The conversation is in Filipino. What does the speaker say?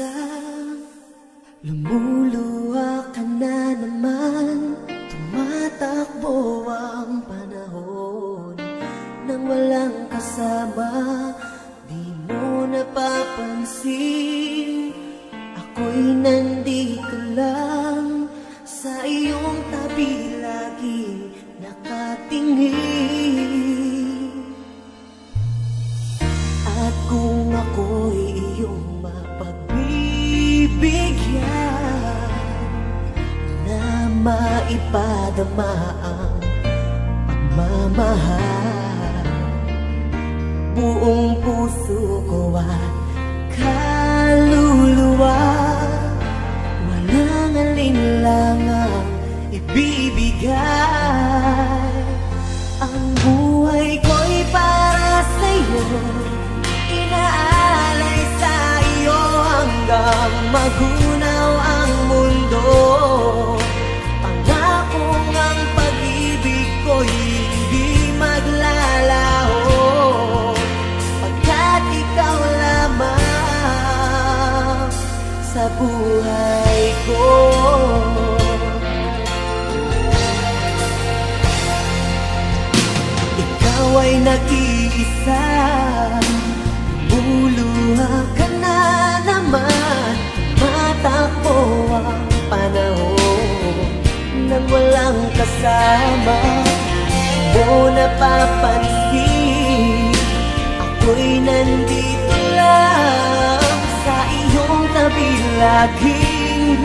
nag-iisa. Lumuluha ka na naman, tumatakbo ang panahon nang walang kasama. Di mo napapansin, ako'y nandito lang sa iyong tabi, laging nakatingin. At kung ako'y iyong mapagbibigyan na maipadama ang pagmamahal, buong puso ko at kaluluwa, walang alinlangang ibibigay. Ang buhay ko'y para sa'yo, inaalay sa iyo hanggang magunaw ang mundo. Pangakong ang pag-ibig ko'y hindi maglalaho, pagkat ikaw lamang sa buhay ko. Ikaw ay nag-iisa, lumuluha ka na naman, matakbo ang panahon nang walang kasama. Mo napapansin, ako'y nandito lang sa iyong tabi, laging